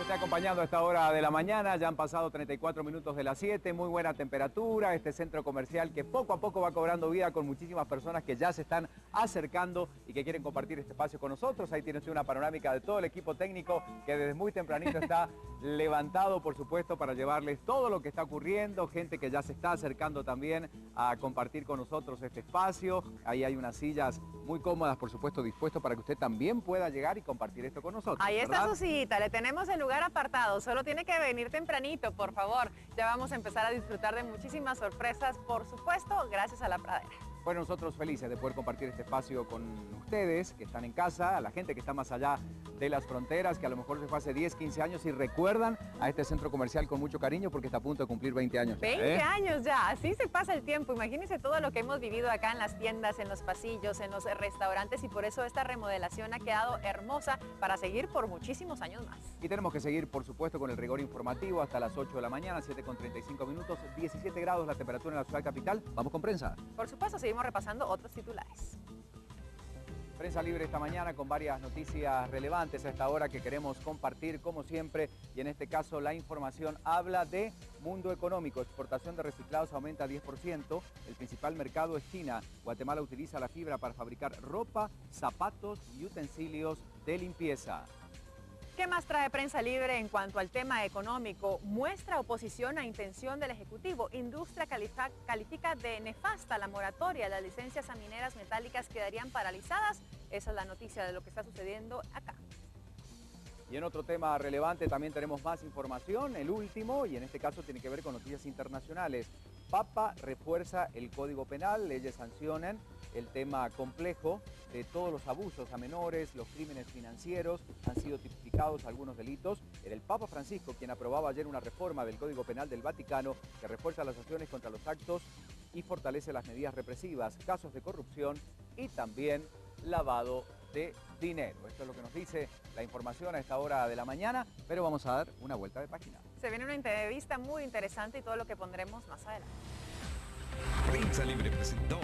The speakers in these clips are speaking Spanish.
esté acompañando a esta hora de la mañana. Ya han pasado 34 minutos de las 7, muy buena temperatura. Este centro comercial que poco a poco va cobrando vida con muchísimas personas que ya se están acercando y que quieren compartir este espacio con nosotros. Ahí tiene usted una panorámica de todo el equipo técnico que desde muy tempranito está levantado, por supuesto, para llevarles todo lo que está ocurriendo. Gente que ya se está acercando también a compartir con nosotros este espacio. Ahí hay unas sillas muy cómodas, por supuesto, dispuestos para que usted también pueda llegar y compartir esto con nosotros. Ahí está ¿verdad? su cita, le tenemos el lugar apartado, solo tiene que venir tempranito, por favor. Ya vamos a empezar a disfrutar de muchísimas sorpresas, por supuesto, gracias a La Pradera. Bueno, nosotros felices de poder compartir este espacio con ustedes que están en casa, a la gente que está más allá de las fronteras, que a lo mejor se fue hace 10, 15 años y recuerdan a este centro comercial con mucho cariño porque está a punto de cumplir 20 años. 20 años ya, así se pasa el tiempo. Imagínense todo lo que hemos vivido acá en las tiendas, en los pasillos, en los restaurantes, y por eso esta remodelación ha quedado hermosa para seguir por muchísimos años más. Y tenemos que seguir, por supuesto, con el rigor informativo hasta las 8 de la mañana, 7:35 minutos, 17 grados la temperatura en la ciudad capital. Vamos con prensa. Por supuesto, seguimos repasando otros titulares. Prensa libre esta mañana con varias noticias relevantes a esta hora que queremos compartir como siempre, y en este caso la información habla de mundo económico. Exportación de reciclados aumenta a 10%, el principal mercado es China. Guatemala utiliza la fibra para fabricar ropa, zapatos y utensilios de limpieza. ¿Qué más trae Prensa Libre en cuanto al tema económico? Muestra oposición a intención del Ejecutivo. Industria califica de nefasta la moratoria. Las licencias a mineras metálicas quedarían paralizadas. Esa es la noticia de lo que está sucediendo acá. Y en otro tema relevante también tenemos más información, el último, y en este caso tiene que ver con noticias internacionales. Papa refuerza el Código Penal, leyes sancionan el tema complejo de todos los abusos a menores, los crímenes financieros, han sido tipificados algunos delitos. Era el Papa Francisco quien aprobaba ayer una reforma del Código Penal del Vaticano que refuerza las acciones contra los actos y fortalece las medidas represivas, casos de corrupción y también lavado de dinero. Esto es lo que nos dice la información a esta hora de la mañana, pero vamos a dar una vuelta de página. Se viene una entrevista muy interesante y todo lo que pondremos más adelante. Prensa Libre presentó.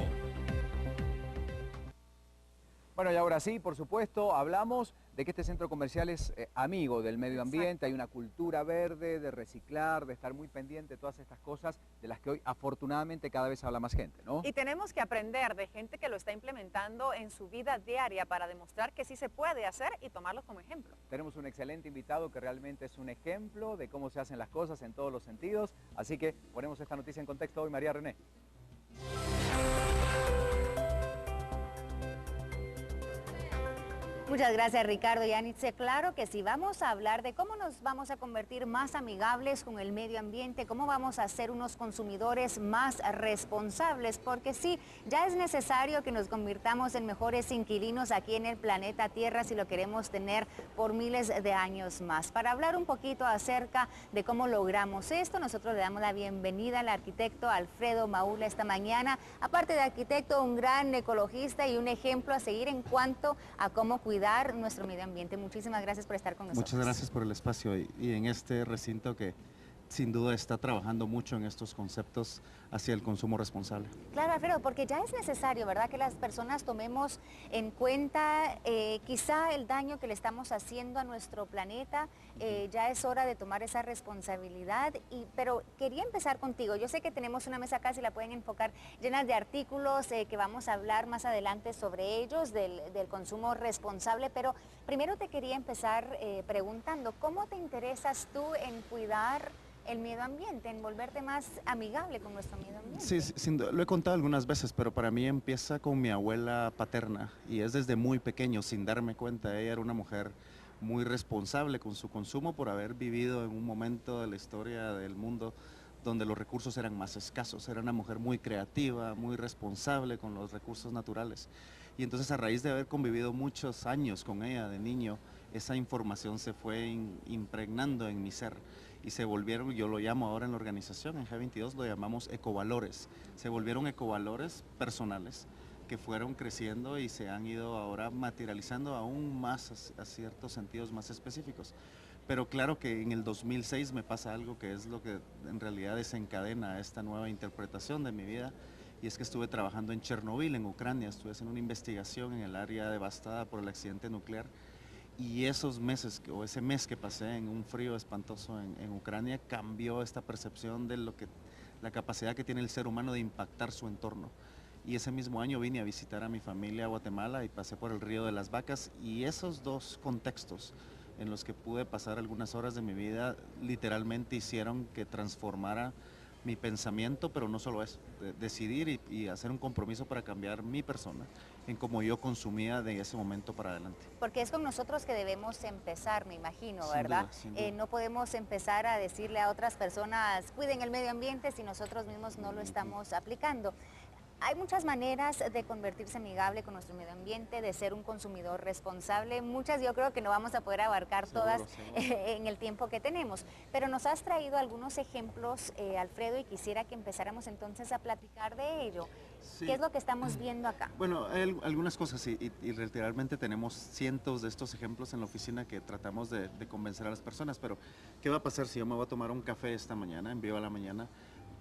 Bueno, y ahora sí, por supuesto, hablamos de que este centro comercial es amigo del medio ambiente. Exacto. Hay una cultura verde, de reciclar, de estar muy pendiente de todas estas cosas de las que hoy afortunadamente cada vez habla más gente, ¿no? Y tenemos que aprender de gente que lo está implementando en su vida diaria para demostrar que sí se puede hacer y tomarlos como ejemplo. Tenemos un excelente invitado que realmente es un ejemplo de cómo se hacen las cosas en todos los sentidos. Así que ponemos esta noticia en contexto hoy, María René. Muchas gracias, Ricardo. Yanitze, claro que sí, vamos a hablar de cómo nos vamos a convertir más amigables con el medio ambiente, cómo vamos a ser unos consumidores más responsables, porque sí, ya es necesario que nos convirtamos en mejores inquilinos aquí en el planeta Tierra si lo queremos tener por miles de años más. Para hablar un poquito acerca de cómo logramos esto, nosotros le damos la bienvenida al arquitecto Alfredo Maula esta mañana. Aparte de arquitecto, un gran ecologista y un ejemplo a seguir en cuanto a cómo cuidar nuestro medio ambiente. Muchísimas gracias por estar con nosotros. Muchas gracias por el espacio y en este recinto que sin duda está trabajando mucho en estos conceptos hacia el consumo responsable. Claro, Alfredo, porque ya es necesario, ¿verdad?, que las personas tomemos en cuenta quizá el daño que le estamos haciendo a nuestro planeta. Ya es hora de tomar esa responsabilidad, pero quería empezar contigo. Yo sé que tenemos una mesa acá, si la pueden enfocar, llena de artículos que vamos a hablar más adelante sobre ellos, del consumo responsable, pero primero te quería empezar preguntando, ¿cómo te interesas tú en cuidar el medio ambiente, en volverte más amigable con nuestro medio ambiente? Sí, lo he contado algunas veces, pero para mí empieza con mi abuela paterna y es desde muy pequeño, sin darme cuenta. Ella era una mujer muy responsable con su consumo por haber vivido en un momento de la historia del mundo donde los recursos eran más escasos. Era una mujer muy creativa, muy responsable con los recursos naturales. Y entonces, a raíz de haber convivido muchos años con ella de niño, esa información se fue impregnando en mi ser y se volvieron, yo lo llamo ahora en la organización, en G22 lo llamamos ecovalores. Se volvieron ecovalores personales que fueron creciendo y se han ido ahora materializando aún más a ciertos sentidos más específicos. Pero claro que en el 2006 me pasa algo que es lo que en realidad desencadena esta nueva interpretación de mi vida, y es que estuve trabajando en Chernobyl, en Ucrania. Estuve haciendo una investigación en el área devastada por el accidente nuclear Y esos meses, o ese mes que pasé en un frío espantoso en Ucrania, cambió esta percepción de la capacidad que tiene el ser humano de impactar su entorno. Y ese mismo año vine a visitar a mi familia a Guatemala y pasé por el Río de las Vacas, y esos dos contextos en los que pude pasar algunas horas de mi vida literalmente hicieron que transformara mi pensamiento, pero no solo eso, decidir y hacer un compromiso para cambiar mi persona en cómo yo consumía de ese momento para adelante. Porque es con nosotros que debemos empezar, me imagino, Sin ¿verdad? duda, sin duda. No podemos empezar a decirle a otras personas, cuiden el medio ambiente si nosotros mismos no lo estamos aplicando. Hay muchas maneras de convertirse amigable con nuestro medio ambiente, de ser un consumidor responsable. Muchas yo creo que no vamos a poder abarcar todas en el tiempo que tenemos. Pero nos has traído algunos ejemplos, Alfredo, y quisiera que empezáramos entonces a platicar de ello. Sí. ¿Qué es lo que estamos viendo acá? Bueno, hay algunas cosas y literalmente tenemos cientos de estos ejemplos en la oficina que tratamos de convencer a las personas, pero ¿qué va a pasar si yo me voy a tomar un café esta mañana, en vivo a la mañana,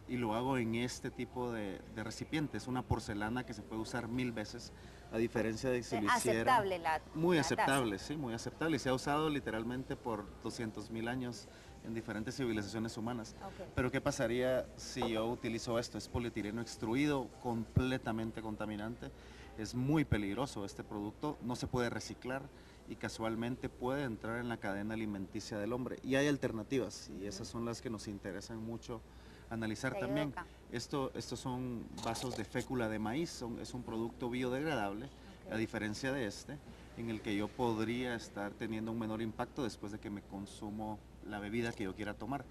y lo hago en este tipo de recipiente? Es una porcelana que se puede usar 1000 veces, a diferencia de si lo hiciera... Aceptable la Muy la aceptable, sí, muy aceptable, y se ha usado literalmente por 200.000 años en diferentes civilizaciones humanas. Ok. Pero ¿qué pasaría si yo utilizo esto? Es polietileno extruido, completamente contaminante, es muy peligroso este producto, no se puede reciclar y casualmente puede entrar en la cadena alimenticia del hombre. Y hay alternativas, y esas son las que nos interesan mucho analizar Te ayudo también. acá. Estos son vasos de fécula de maíz, es un producto biodegradable, a diferencia de este, en el que yo podría estar teniendo un menor impacto después de que me consumo la bebida que yo quiera tomar.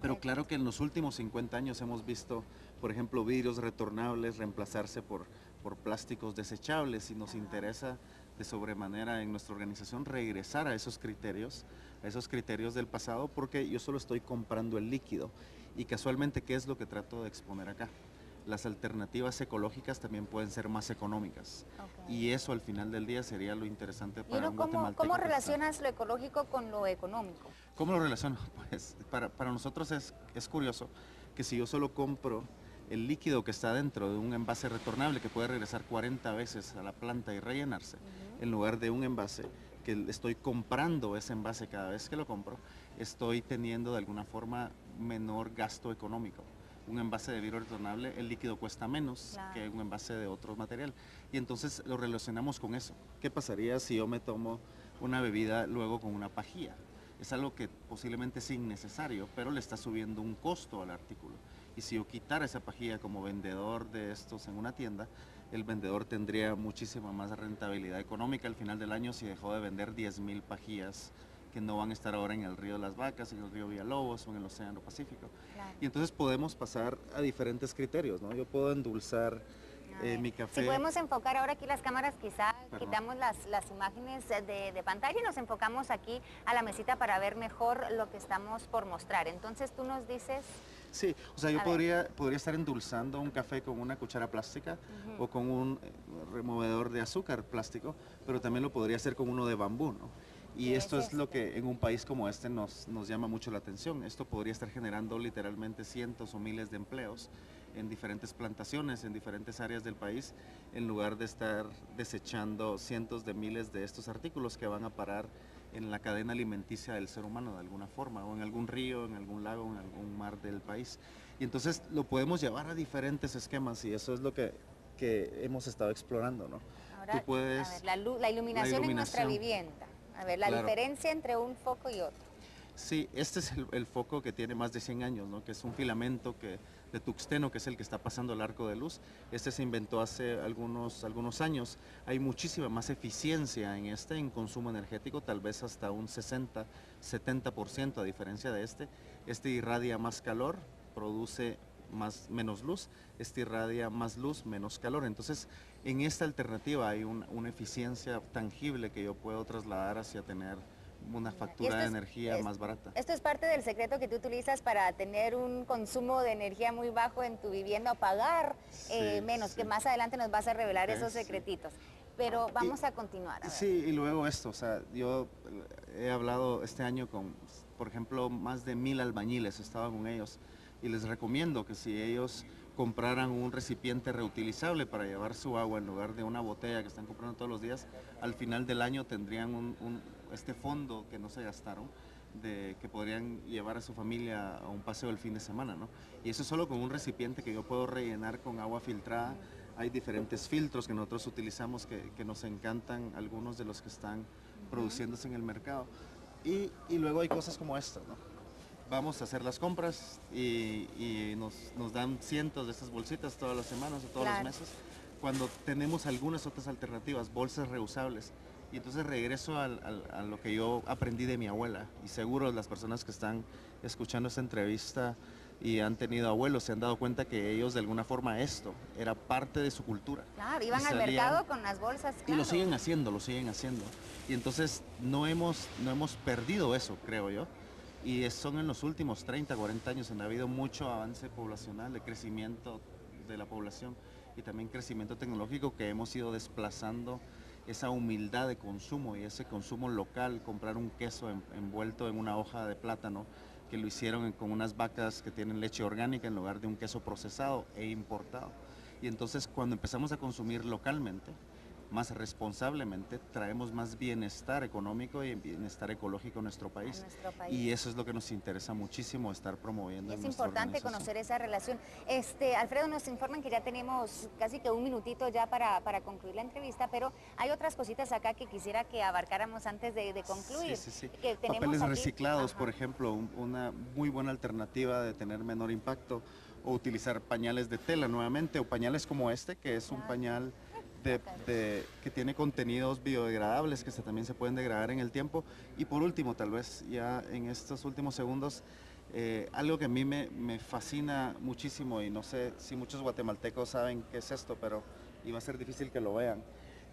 Pero claro que en los últimos 50 años hemos visto, por ejemplo, vidrios retornables reemplazarse por plásticos desechables, y nos interesa de sobremanera en nuestra organización regresar a esos criterios del pasado, porque yo solo estoy comprando el líquido. Y casualmente, ¿qué es lo que trato de exponer acá? Las alternativas ecológicas también pueden ser más económicas. Ok. Y eso al final del día sería lo interesante ¿Y para uno un cómo guatemalteco que está- relacionas lo ecológico con lo económico? ¿Cómo lo relaciono? Pues para nosotros es curioso que si yo solo compro el líquido que está dentro de un envase retornable que puede regresar 40 veces a la planta y rellenarse, en lugar de un envase que estoy comprando ese envase cada vez que lo compro, estoy teniendo de alguna forma menor gasto económico. Un envase de vidrio retornable, el líquido cuesta menos Claro. que un envase de otro material. Y entonces lo relacionamos con eso. ¿Qué pasaría si yo me tomo una bebida luego con una pajilla? Es algo que posiblemente es innecesario, pero le está subiendo un costo al artículo. Y si yo quitara esa pajilla como vendedor de estos en una tienda, el vendedor tendría muchísima más rentabilidad económica al final del año si dejó de vender 10.000 pajillas que no van a estar ahora en el río de las Vacas, en el río Villalobos o en el Océano Pacífico. Claro. Y entonces podemos pasar a diferentes criterios, ¿no? Yo puedo endulzar mi café. Si podemos enfocar ahora aquí las cámaras, quizá Perdón. quitamos las imágenes de pantalla y nos enfocamos aquí a la mesita para ver mejor lo que estamos por mostrar. Entonces tú nos dices... Sí, o sea, yo A ver. podría estar endulzando un café con una cuchara plástica o con un removedor de azúcar plástico, pero también lo podría hacer con uno de bambú, ¿no? Y ¿Qué esto es es lo que en un país como este nos llama mucho la atención. Esto podría estar generando literalmente cientos o miles de empleos en diferentes plantaciones, en diferentes áreas del país, en lugar de estar desechando cientos de miles de estos artículos que van a parar en la cadena alimenticia del ser humano de alguna forma, o en algún río, en algún lago, en algún mar del país. Y entonces lo podemos llevar a diferentes esquemas, y eso es lo que hemos estado explorando, ¿no? Ahora, Tú puedes... a ver, la iluminación en nuestra iluminación. vivienda. A ver, la Claro. diferencia entre un foco y otro. Sí, este es el foco que tiene más de 100 años, ¿no? Que es un filamento de tuxteno, que es el que está pasando el arco de luz. Este se inventó hace algunos años. Hay muchísima más eficiencia en consumo energético, tal vez hasta un 60-70% a diferencia de este. Este irradia más calor, produce menos luz, este irradia más luz, menos calor. Entonces, en esta alternativa hay una eficiencia tangible que yo puedo trasladar hacia tener una factura de energía más barata. Esto es parte del secreto que tú utilizas para tener un consumo de energía muy bajo en tu vivienda o pagar menos, sí. que más adelante nos vas a revelar esos Sí. secretitos. Pero vamos a continuar. A ver. Sí, y luego esto, o sea, yo he hablado este año con, por ejemplo, más de 1000 albañiles, he estado con ellos y les recomiendo que si ellos compraran un recipiente reutilizable para llevar su agua en lugar de una botella que están comprando todos los días, al final del año tendrían este fondo que no se gastaron, que podrían llevar a su familia a un paseo el fin de semana, ¿no? Y eso solo con un recipiente que yo puedo rellenar con agua filtrada. Hay diferentes filtros que nosotros utilizamos que nos encantan, algunos de los que están produciéndose en el mercado. Y luego hay cosas como esta, ¿no? Vamos a hacer las compras y nos dan cientos de estas bolsitas todas las semanas o todos los meses, cuando tenemos algunas otras alternativas, bolsas reusables. Y entonces regreso a lo que yo aprendí de mi abuela, y seguro las personas que están escuchando esta entrevista y han tenido abuelos se han dado cuenta que ellos de alguna forma esto era parte de su cultura. Claro, iban al mercado con las bolsas. Claro. Y lo siguen haciendo. Y entonces no hemos perdido eso, creo yo. Y son en los últimos 30, 40 años donde ha habido mucho avance poblacional, de crecimiento de la población y también crecimiento tecnológico, que hemos ido desplazando esa humildad de consumo y ese consumo local, comprar un queso envuelto en una hoja de plátano, que lo hicieron con unas vacas que tienen leche orgánica en lugar de un queso procesado e importado. Y entonces cuando empezamos a consumir localmente, más responsablemente, traemos más bienestar económico y bienestar ecológico a nuestro país. Y eso es lo que nos interesa muchísimo estar promoviendo. Es importante conocer esa relación. Alfredo, nos informan que ya tenemos casi que un minutito ya para concluir la entrevista, pero hay otras cositas acá que quisiera que abarcáramos antes de concluir. Sí. Que Papeles reciclados, por ejemplo, una muy buena alternativa de tener menor impacto, o utilizar pañales de tela nuevamente, o pañales como este, que es un pañal que tiene contenidos biodegradables que también se pueden degradar en el tiempo. Y por último, tal vez ya en estos últimos segundos, algo que a mí me fascina muchísimo, y no sé si muchos guatemaltecos saben qué es esto, pero iba a ser difícil que lo vean.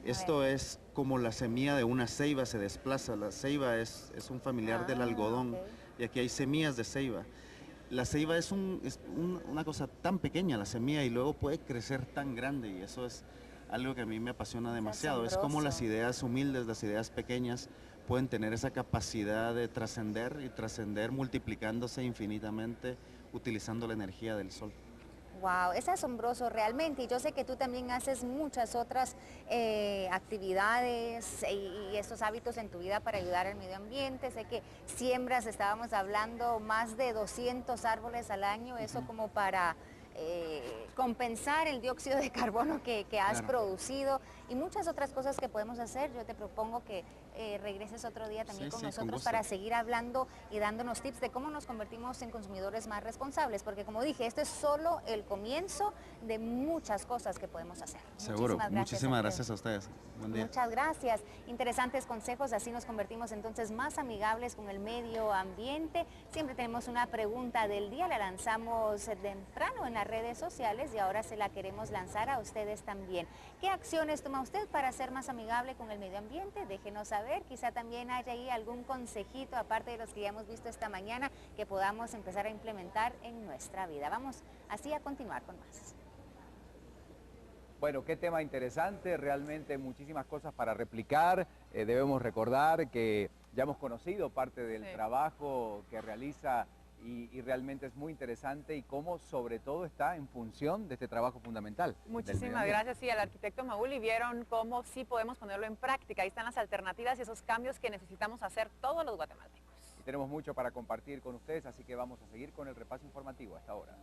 Esto es como la semilla de una ceiba se desplaza. La ceiba es un familiar del algodón, y aquí hay semillas de ceiba. La ceiba es una cosa tan pequeña, la semilla, y luego puede crecer tan grande, y eso es algo que a mí me apasiona demasiado. Es como las ideas humildes, las ideas pequeñas pueden tener esa capacidad de trascender, y trascender multiplicándose infinitamente utilizando la energía del sol. Wow, es asombroso realmente, y yo sé que tú también haces muchas otras actividades y estos hábitos en tu vida para ayudar al medio ambiente. Sé que siembras, estábamos hablando, más de 200 árboles al año, eso como para compensar el dióxido de carbono que has producido, y muchas otras cosas que podemos hacer. Yo te propongo que regreses otro día también con nosotros para seguir hablando y dándonos tips de cómo nos convertimos en consumidores más responsables, porque como dije, esto es solo el comienzo de muchas cosas que podemos hacer. Seguro, muchísimas gracias a ustedes. Buen día. Muchas gracias. Interesantes consejos, así nos convertimos entonces más amigables con el medio ambiente. Siempre tenemos una pregunta del día, la lanzamos temprano en las redes sociales y ahora se la queremos lanzar a ustedes también. ¿Qué acciones toma usted para ser más amigable con el medio ambiente? Déjenos saber, quizá también haya ahí algún consejito, aparte de los que ya hemos visto esta mañana, que podamos empezar a implementar en nuestra vida. Vamos así a continuar con más. Bueno, qué tema interesante, realmente muchísimas cosas para replicar. Debemos recordar que ya hemos conocido parte del trabajo que realiza y realmente es muy interesante, y cómo sobre todo está en función de este trabajo fundamental. Muchísimas gracias, al arquitecto Maúl, y vieron cómo sí podemos ponerlo en práctica. Ahí están las alternativas y esos cambios que necesitamos hacer todos los guatemaltecos. Y tenemos mucho para compartir con ustedes, así que vamos a seguir con el repaso informativo hasta ahora.